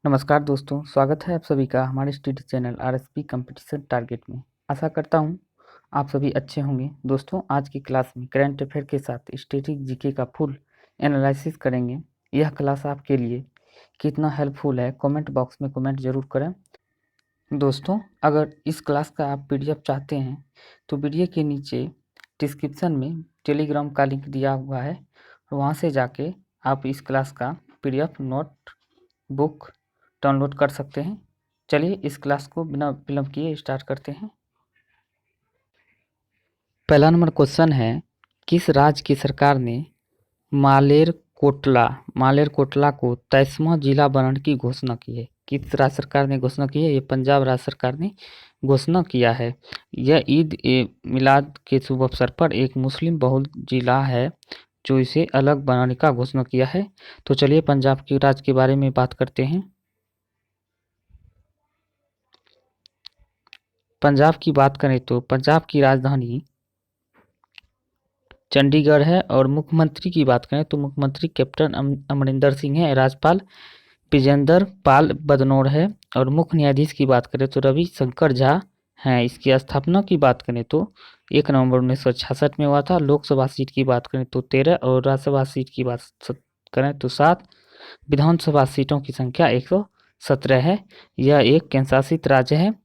नमस्कार दोस्तों, स्वागत है आप सभी का हमारे study channel RSP competition target में। आशा करता हूँ आप सभी अच्छे होंगे। दोस्तों, आज की क्लास में करंट अफेयर के साथ स्टैटिक जीके का फुल एनालिसिस करेंगे। यह क्लास आपके लिए कितना हेल्पफुल है, कमेंट बॉक्स में कमेंट जरूर करें। दोस्तों, अगर इस क्लास का आप पीडीएफ चाहते हैं तो वीडियो के नीचे डिस्क्रिप्शन में टेलीग्राम का लिंक दिया हुआ है, वहाँ से जाके आप इस क्लास का पीडीएफ नोट बुक डाउनलोड कर सकते हैं। चलिए इस क्लास को बिना विलंब किए स्टार्ट करते हैं। पहला नंबर क्वेश्चन है, किस राज्य की सरकार ने मालेरकोटला को 23वां जिला बनने की घोषणा की है? किस राज्य सरकार ने घोषणा की है? ये पंजाब राज्य सरकार ने घोषणा किया है। यह ईद ए मिलाद के शुभ अवसर पर एक मुस्लिम बहुल जिला है जो इसे अलग बनाने का घोषणा किया है। तो चलिए पंजाब के राज्य के बारे में बात करते हैं। पंजाब की बात करें तो पंजाब की राजधानी चंडीगढ़ है और मुख्यमंत्री की बात करें तो मुख्यमंत्री कैप्टन अमरिंदर सिंह है। राज्यपाल विजेंद्र पाल बदनौर है और मुख्य न्यायाधीश की बात करें तो रवि शंकर झा हैं। इसकी स्थापना की बात करें तो 1 नवंबर 1966 में हुआ था। लोकसभा सीट की बात करें तो 13 और राज्यसभा सीट की बात करें तो 7। विधानसभा सीटों की संख्या 117 है। यह एक केंद्र शासित राज्य है।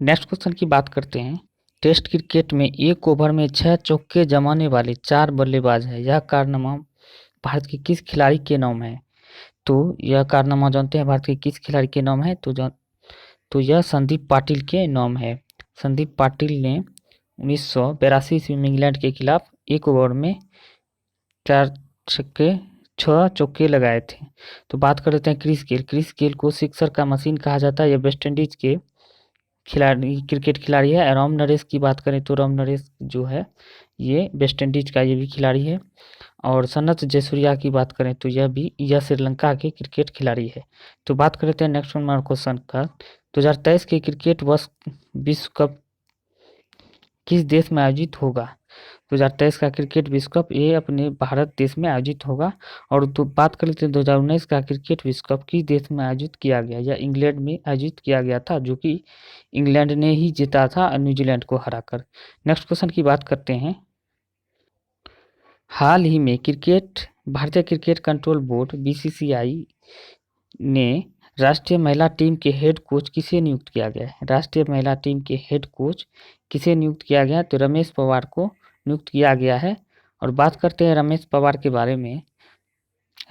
नेक्स्ट क्वेश्चन की बात करते हैं। टेस्ट क्रिकेट में एक ओवर में 6 चौके जमाने वाले 4 बल्लेबाज हैं। यह कारनामा भारत के किस खिलाड़ी के नाम है? तो यह कारनामा जानते हैं भारत के किस खिलाड़ी के नाम है? तो यह संदीप पाटिल के नाम है। संदीप पाटिल ने 1982 ईस्वी में इंग्लैंड के खिलाफ एक ओवर में 6 चौके लगाए थे। तो बात कर लेते हैं क्रिस गेल को सिक्सर का मशीन कहा जाता है। यह वेस्ट इंडीज के क्रिकेट खिलाड़ी है। राम नरेश की बात करें तो राम नरेश जो है ये वेस्ट इंडीज का ये भी खिलाड़ी है। और सनत जयसूर्या की बात करें तो यह श्रीलंका के क्रिकेट खिलाड़ी है। तो बात करते हैं नेक्स्ट नंबर क्वेश्चन का। 2023 के क्रिकेट विश्व कप किस देश में आयोजित होगा? 2023 का क्रिकेट विश्व कप ये अपने भारत देश में आयोजित होगा। और तो बात कर लेते हैं 2019 का क्रिकेट विश्व कप किस देश में आयोजित किया गया? या इंग्लैंड में आयोजित किया गया था, जो कि इंग्लैंड ने ही जीता था न्यूजीलैंड को हराकर। नेक्स्ट क्वेश्चन की बात करते हैं। हाल ही में भारतीय क्रिकेट कंट्रोल बोर्ड बीसीसीआई ने राष्ट्रीय महिला टीम के हेड कोच किसे नियुक्त किया गया है? राष्ट्रीय महिला टीम के हेड कोच किसे नियुक्त किया गया? तो रमेश पवार को नियुक्त किया गया है। और बात करते हैं रमेश पवार के बारे में।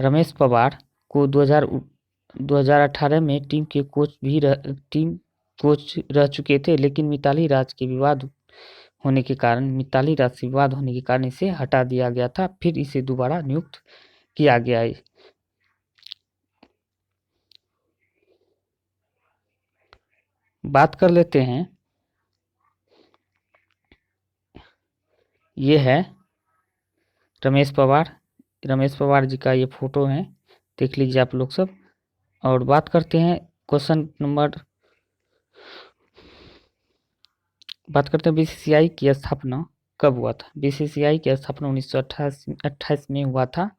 रमेश पवार को 2018 में टीम कोच रह चुके थे, लेकिन मिताली राज से विवाद होने के कारण इसे हटा दिया गया था। फिर इसे दोबारा नियुक्त किया गया है। बात कर लेते हैं, ये है रमेश पवार जी का ये फोटो है, देख लीजिए आप लोग सब। और बात करते हैं बीसीसीआई की स्थापना कब हुआ था? बीसीसीआई की स्थापना 1928 में हुआ था।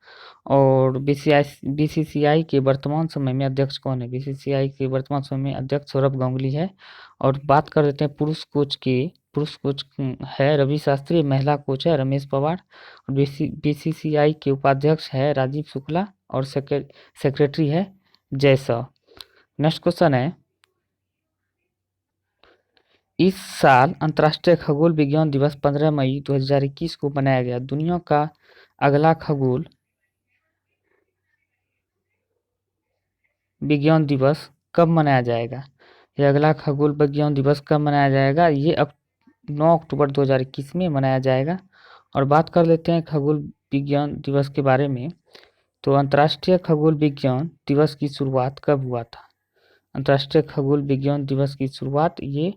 और बीसीसीआई के वर्तमान समय में अध्यक्ष कौन है? बीसीसीआई के वर्तमान समय में अध्यक्ष सौरभ गांगुली है। और बात कर लेते हैं पुरुष कोच है रवि शास्त्री। महिला कोच है रमेश पवार। और बीसीसीआई के उपाध्यक्ष है राजीव शुक्ला और सेक्रेटरी है जय शाह। नेक्स्ट क्वेश्चन है, इस साल अंतर्राष्ट्रीय खगोल विज्ञान दिवस 15 मई 2021 को मनाया गया। दुनिया का अगला खगोल विज्ञान दिवस कब मनाया जाएगा? यह अगला खगोल विज्ञान दिवस कब मनाया जाएगा? ये अब 9 अक्टूबर 2021 में मनाया जाएगा। और बात कर लेते हैं खगोल विज्ञान दिवस के बारे में। तो अंतर्राष्ट्रीय खगोल विज्ञान दिवस की शुरुआत कब हुआ था? अंतर्राष्ट्रीय खगोल विज्ञान दिवस की शुरुआत ये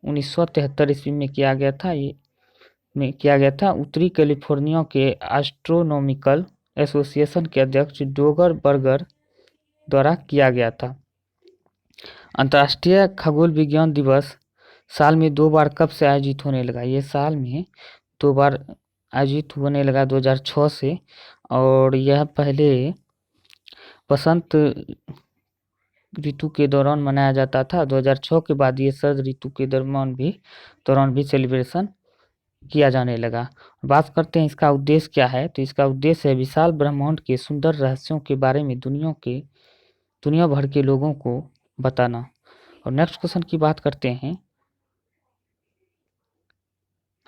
1973 ईस्वी में किया गया था। उत्तरी कैलिफोर्निया के एस्ट्रोनॉमिकल एसोसिएशन के अध्यक्ष डोगर बर्गर द्वारा किया गया था। अंतर्राष्ट्रीय खगोल विज्ञान दिवस साल में 2 बार कब से आयोजित होने लगा? ये साल में 2 बार आयोजित होने लगा 2006 से। और यह पहले बसंत ऋतु के दौरान मनाया जाता था। 2006 के बाद ये शरद ऋतु के दौरान भी सेलिब्रेशन किया जाने लगा। बात करते हैं इसका उद्देश्य क्या है, तो इसका उद्देश्य है विशाल ब्रह्मांड के सुंदर रहस्यों के बारे में दुनिया भर के लोगों को बताना। और नेक्स्ट क्वेश्चन की बात करते हैं,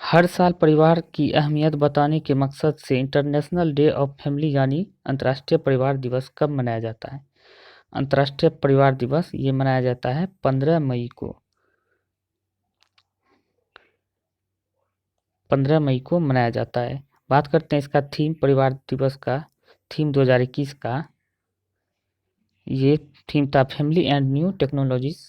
हर साल परिवार की अहमियत बताने के मकसद से इंटरनेशनल डे ऑफ फैमिली यानी अंतर्राष्ट्रीय परिवार दिवस कब मनाया जाता है? अंतर्राष्ट्रीय परिवार दिवस ये मनाया जाता है 15 मई को। 15 मई को मनाया जाता है। बात करते हैं इसका थीम, परिवार दिवस का थीम 2021 का ये थीम था फैमिली एंड न्यू टेक्नोलॉजीज।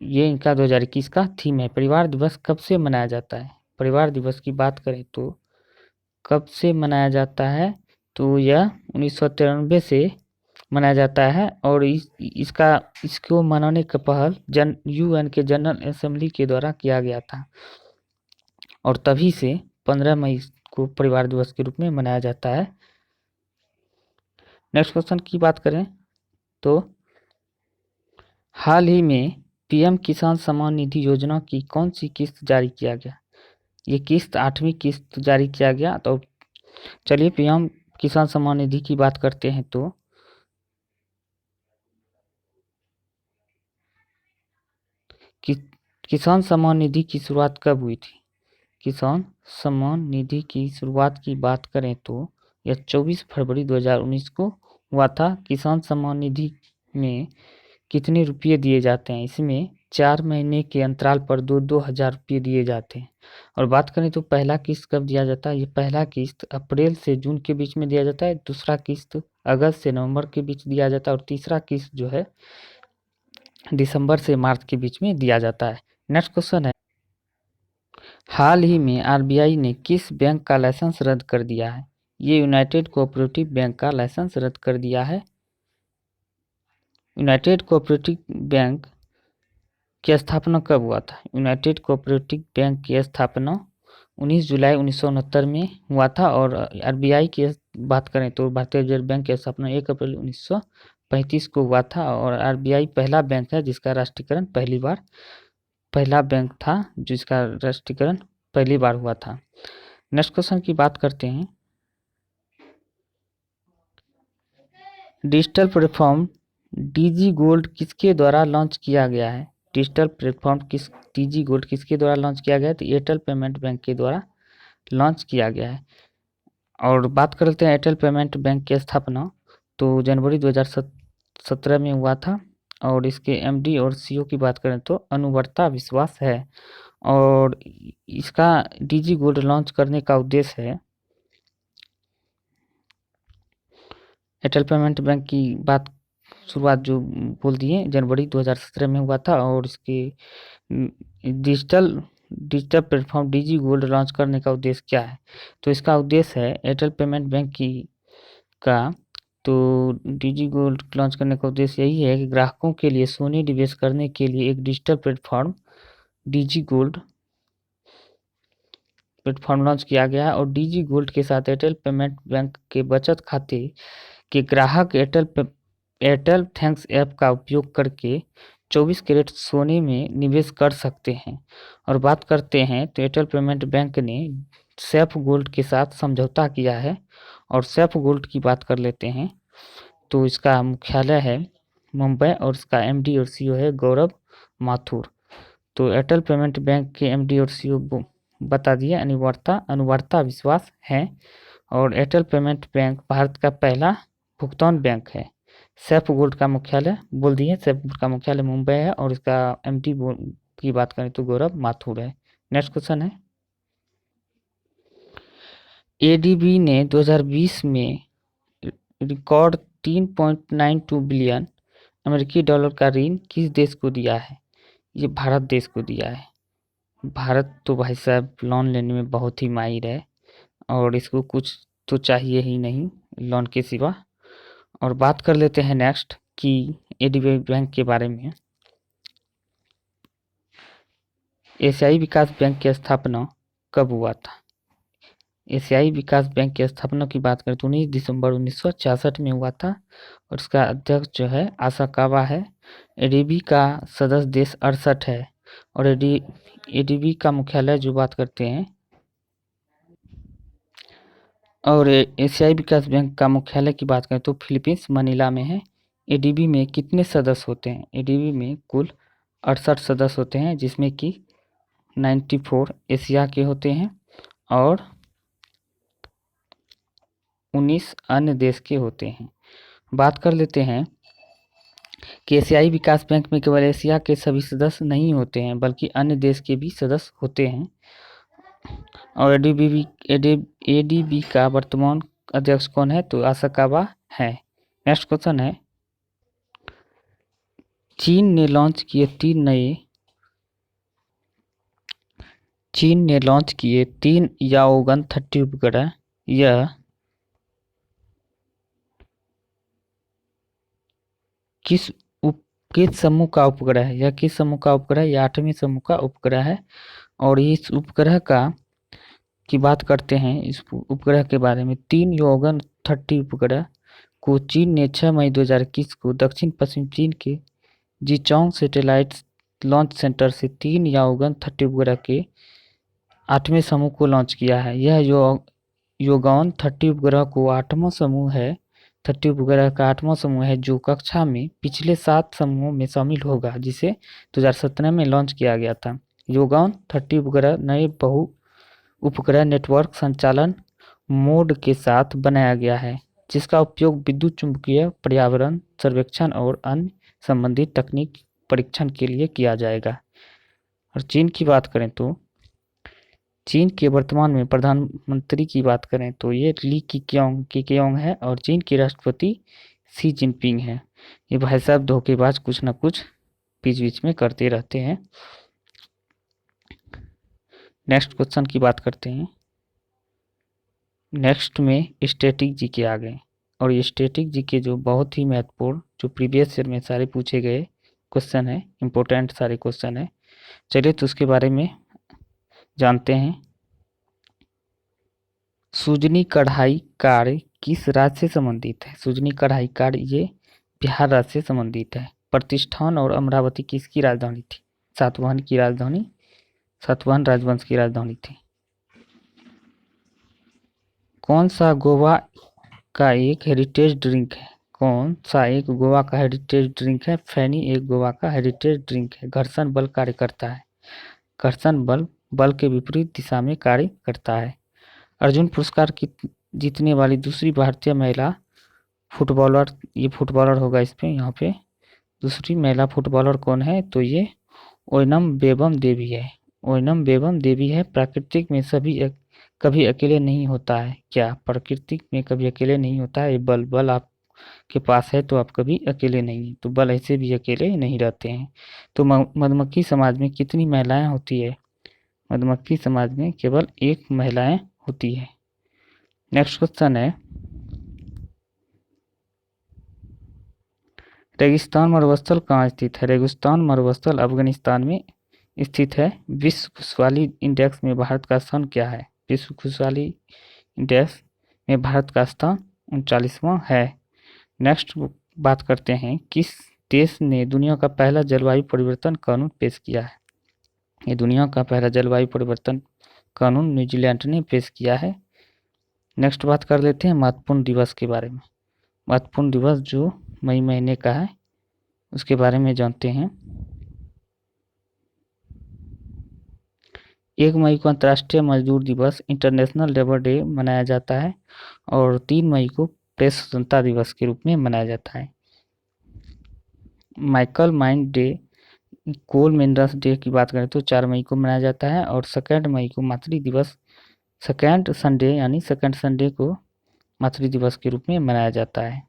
ये इनका 2021 का थीम है। परिवार दिवस कब से मनाया जाता है? परिवार दिवस की बात करें तो कब से मनाया जाता है, तो यह 1993 से मनाया जाता है। और इसको मनाने का पहल यूएन के जनरल असेंबली के द्वारा किया गया था और तभी से 15 मई को परिवार दिवस के रूप में मनाया जाता है। नेक्स्ट क्वेश्चन की बात करें तो हाल ही में पीएम किसान सम्मान निधि योजना की कौन सी किस्त जारी किया गया? ये किस्त 8वीं किस्त जारी किया गया। तो चलिए पीएम किसान सम्मान निधि की बात करते हैं तो किसान सम्मान निधि की शुरुआत कब हुई थी? किसान सम्मान निधि की शुरुआत की बात करें तो यह 24 फरवरी 2019 को हुआ था। किसान सम्मान निधि में कितने रुपये दिए जाते हैं? इसमें 4 महीने के अंतराल पर 2-2 हज़ार रुपये दिए जाते हैं। और बात करें तो पहला किस्त कब दिया जाता है? ये पहला किस्त अप्रैल से जून के बीच में दिया जाता है, दूसरा किस्त अगस्त से नवंबर के बीच दिया जाता है और तीसरा किस्त जो है दिसंबर से मार्च के बीच में दिया जाता है। नेक्स्ट क्वेश्चन है, हाल ही में आरबीआई ने किस बैंक का लाइसेंस रद्द कर दिया है? ये यूनाइटेड कोऑपरेटिव बैंक का लाइसेंस रद्द कर दिया है। यूनाइटेड कोऑपरेटिव बैंक की स्थापना कब हुआ था? यूनाइटेड कोऑपरेटिव बैंक की स्थापना 19 जुलाई 1969 में हुआ था। और आरबीआई की बात करें तो भारतीय रिजर्व बैंक की स्थापना 1 अप्रैल 1935 को हुआ था। और आरबीआई पहला बैंक है जिसका राष्ट्रीयकरण पहला बैंक था जिसका राष्ट्रीयकरण पहली बार हुआ था। नेक्स्ट क्वेश्चन की बात करते हैं, डिजिटल प्लेटफॉर्म डीजी गोल्ड किसके द्वारा लॉन्च किया गया है? डिजिटल प्लेटफॉर्म डीजी गोल्ड किसके द्वारा लॉन्च किया गया है? तो एयरटेल पेमेंट बैंक के द्वारा लॉन्च किया गया है। और बात करते हैं एयरटेल पेमेंट बैंक की स्थापना तो जनवरी 2017 में हुआ था। और इसके एमडी और सीईओ की बात करें तो अनुवर्ता विश्वास है। और इसका डीजी गोल्ड लॉन्च करने का उद्देश्य है, एयरटेल पेमेंट बैंक की बात शुरुआत जो बोल दिए जनवरी 2017 में हुआ था। और इसके digital platform DG gold launch करने का उद्देश्य क्या है? तो इसका उद्देश्य है एयरटेल पेमेंट बैंक का तो डीजी गोल्ड लॉन्च करने का उद्देश्य यही है कि ग्राहकों के लिए सोने निवेश करने के लिए एक digital DG gold platform launch किया गया है। और डीजी गोल्ड के साथ एयरटेल पेमेंट बैंक के बचत खाते के ग्राहक एयरटेल थैंक्स ऐप का उपयोग करके 24 कैरेट सोने में निवेश कर सकते हैं। और बात करते हैं तो एयरटेल पेमेंट बैंक ने सैफ गोल्ड के साथ समझौता किया है। और सैफ गोल्ड की बात कर लेते हैं तो इसका मुख्यालय है मुंबई और इसका एमडी और सीईओ है गौरव माथुर। तो एयरटेल पेमेंट बैंक के एमडी और सीईओ बता दिए अनुवर्ता विश्वास है। और एयरटेल पेमेंट बैंक भारत का पहला भुगतान बैंक है। सैफ गोल्ड का मुख्यालय बोल दिए, सैफ गोल्ड का मुख्यालय मुंबई है और इसका एमडी की बात करें तो गौरव माथुर है। नेक्स्ट क्वेश्चन है, एडीबी ने 2020 में रिकॉर्ड 3.92 बिलियन अमेरिकी डॉलर का ऋण किस देश को दिया है? ये भारत देश को दिया है। भारत तो भाई साहब लोन लेने में बहुत ही माहिर है और इसको कुछ तो चाहिए ही नहीं लोन के सिवा। और बात कर लेते हैं नेक्स्ट कि एडीबी बैंक के बारे में। एशियाई विकास बैंक की स्थापना कब हुआ था? एशियाई विकास बैंक की स्थापना की बात करें तो 19 दिसंबर 1966 में हुआ था और इसका अध्यक्ष जो है आसाकावा है। एडीबी का सदस्य देश 68 है और एडीबी का मुख्यालय जो बात करते हैं और एशियाई विकास बैंक का मुख्यालय की बात करें तो फिलीपींस मनीला में है। एडीबी में कितने सदस्य होते हैं? एडीबी में कुल 68 सदस्य होते हैं जिसमें कि 94 एशिया के होते हैं और 19 अन्य देश के होते हैं। बात कर लेते हैं कि एशियाई विकास बैंक में केवल एशिया के सभी सदस्य नहीं होते हैं बल्कि अन्य देश के भी सदस्य होते हैं और एडीबी का वर्तमान अध्यक्ष कौन है? तो आसाकावा है। नेक्स्ट क्वेश्चन है, चीन ने लॉन्च किए 3 याओगन 30 उपग्रह। यह किस समूह का उपग्रह है? यह किस समूह का उपग्रह है? यह 8वें समूह का उपग्रह है और इस उपग्रह की बात करते हैं। इस उपग्रह के बारे में 3 याओगन 30 उपग्रह को चीन ने 6 मई 2021 को दक्षिण पश्चिम चीन के जिचोंग सैटेलाइट लॉन्च सेंटर से 3 याओगन 30 उपग्रह के 8वें समूह को लॉन्च किया है। यह याओगन 30 उपग्रह को 8वां समूह है 30 उपग्रह का 8वां समूह है जो कक्षा में पिछले 7 समूहों में शामिल होगा जिसे 2017 में लॉन्च किया गया था। याओगन 30 उपग्रह नए बहु उपग्रह नेटवर्क संचालन मोड के साथ बनाया गया है जिसका उपयोग विद्युत चुम्बकीय पर्यावरण सर्वेक्षण और अन्य संबंधित तकनीक परीक्षण के लिए किया जाएगा। और चीन की बात करें तो चीन के वर्तमान में प्रधानमंत्री की बात करें तो ये ली केकियोंग है और चीन के राष्ट्रपति शी जिनपिंग है। ये भाई साहब धोखेबाज कुछ ना कुछ बीच बीच में करते रहते हैं। नेक्स्ट क्वेश्चन की बात करते हैं। नेक्स्ट में स्टैटिक जीके आ गए और ये स्टैटिक जीके जो बहुत ही महत्वपूर्ण जो प्रीवियस ईयर में सारे पूछे गए क्वेश्चन है, इंपॉर्टेंट सारे क्वेश्चन है। चलिए तो उसके बारे में जानते हैं। सुजनी कढ़ाई कार्य किस राज्य से संबंधित है? सुजनी कढ़ाई कार्य ये बिहार राज्य से संबंधित है। प्रतिष्ठान और अमरावती किसकी राजधानी थी? सातवाहन राजवंश की राजधानी थी। कौन सा गोवा का एक हेरिटेज ड्रिंक है? कौन सा एक गोवा का हेरिटेज ड्रिंक है? फैनी एक गोवा का हेरिटेज ड्रिंक है। घर्षण बल कार्य करता है। घर्षण बल के विपरीत दिशा में कार्य करता है। अर्जुन पुरस्कार की जीतने वाली दूसरी भारतीय महिला फुटबॉलर, ये फुटबॉलर होगा इस पे यहाँ पे, दूसरी महिला फुटबॉलर कौन है? तो ये ओयनम बेबम देवी है। ओयनम बेबम देवी है। प्राकृतिक में कभी अकेले नहीं होता है। क्या प्राकृतिक में कभी अकेले नहीं होता है? बल आपके पास है तो आप कभी अकेले नहीं, तो बल ऐसे भी अकेले नहीं रहते हैं। तो मधुमक्खी समाज में कितनी महिलाएं होती है? मधुमक्खी समाज में केवल 1 महिलाएं होती है। नेक्स्ट क्वेश्चन है, रेगिस्तान मरुस्थल कहाँ स्थित है? रेगिस्तान मरुस्थल अफगानिस्तान में स्थित है। विश्व खुशहाली इंडेक्स में भारत का स्थान क्या है? विश्व खुशहाली इंडेक्स में भारत का स्थान 39वां है। नेक्स्ट बात करते हैं, किस देश ने दुनिया का पहला जलवायु परिवर्तन कानून पेश किया है? ये दुनिया का पहला जलवायु परिवर्तन कानून न्यूजीलैंड ने पेश किया है। नेक्स्ट बात कर लेते हैं महत्वपूर्ण दिवस के बारे में। महत्वपूर्ण दिवस जो मई महीने का है उसके बारे में जानते हैं। 1 मई को अंतर्राष्ट्रीय मजदूर दिवस इंटरनेशनल लेबर डे मनाया जाता है और 3 मई को प्रेस स्वतंत्रता दिवस के रूप में मनाया जाता है। माइकल माइन डे, कोल मिनरल्स डे की बात करें तो 4 मई को मनाया जाता है और 2 मई को मातृ दिवस सेकेंड संडे को मातृ दिवस के रूप में मनाया जाता है।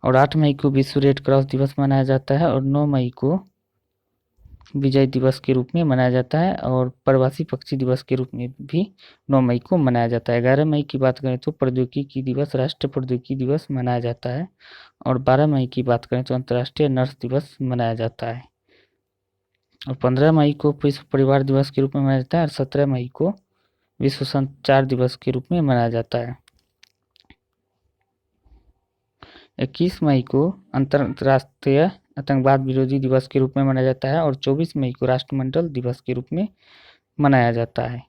और 8 मई को विश्व रेड क्रॉस दिवस मनाया जाता है और 9 मई को विजय दिवस के रूप में मनाया जाता है और प्रवासी पक्षी दिवस के रूप में भी 9 मई को मनाया जाता है। 11 मई की बात करें तो प्रौद्योगिकी दिवस, राष्ट्रीय प्रौद्योगिकी दिवस मनाया जाता है और 12 मई की बात करें तो अंतर्राष्ट्रीय नर्स दिवस मनाया जाता है और 15 मई को विश्व परिवार दिवस के रूप में मनाया जाता है और 17 मई को विश्व संचार दिवस के रूप में मनाया जाता है। 21 मई को अंतर्राष्ट्रीय आतंकवाद विरोधी दिवस के रूप में मनाया जाता है और 24 मई को राष्ट्रमंडल दिवस के रूप में मनाया जाता है।